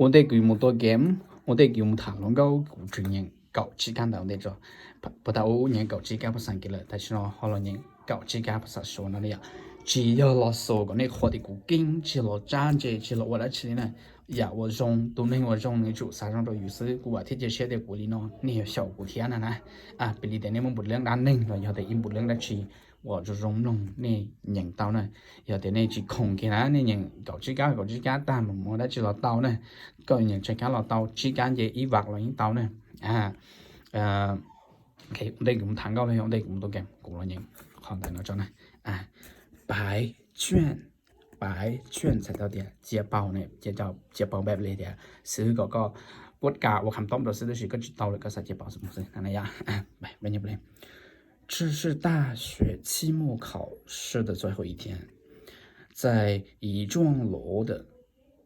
我哋叫冇多 game， 我哋叫冇談論夠古傳人舊之間我哋就不到人舊之間不上嘅啦，但是呢，可能人舊之間不實說那裡啊，只要老說個那學的古經，只要站着，只要我來吃呢，呀我用都能我用你做啥樣都有時古啊，天氣寫的古裡呢，你要小古天呢啊，比你的你們不兩單能了，要得一不兩單吃。我就容弄你人刀呢，有啲你只空嘅啦，你人舊之間，但係冇得只落刀呢，個人最緊落刀之間嘅一劃落一刀呢，OK， 我哋咁談高咧，我哋咁多嘅古人人，看大嗰種呢，白卷才到啲接包呢，接包แบบ嚟啲，ซื้อ個骨架我看懂的是就是個知道了個啥接包什麼事，那樣ไม่入嚟。这是大学期末考试的最后一天，在一幢楼的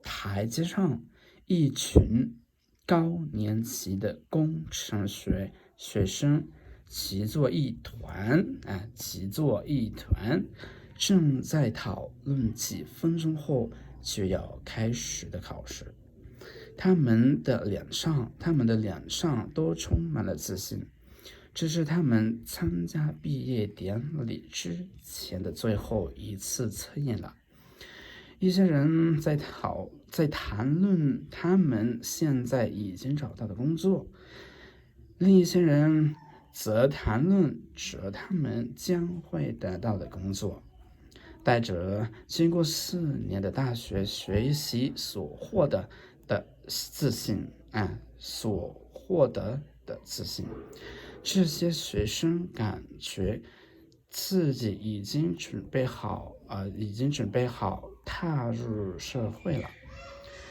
台阶上，一群高年级的工程学生齐作一团，正在讨论几分钟后就要开始的考试。他们的脸上都充满了自信。这是他们参加毕业典礼之前的最后一次测验了。一些人在谈论他们现在已经找到的工作，另一些人则谈论着他们将会得到的工作。带着经过4年的大学学习所获得的自信，这些学生感觉自己已经准备好踏入社会了，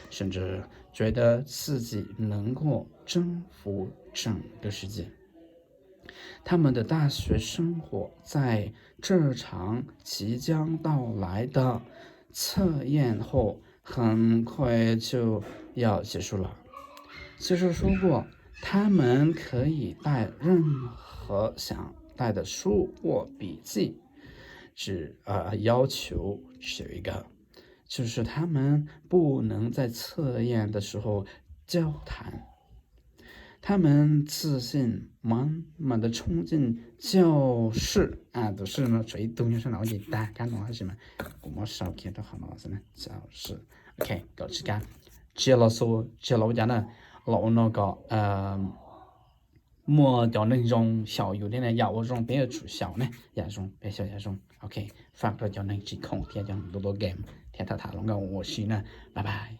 甚至觉得自己能够征服整个世界。他们的大学生活在这场即将到来的测验后很快就要结束了。就是说过，他们可以带任何想带的书或笔记，只要求只有一个，就是他们不能在测验的时候交谈。他们自信满满的冲进教室都是呢，最东西上老简单，看懂还是吗？我们少看到好老师呢，教室 ，OK， 搞之間，接落家呢，老那個莫掉那種小有的呢，要我種別處小呢，也種別小也種 ，OK， 發個叫那只空，聽講多 game，聽他龍嘅我是呢，拜拜。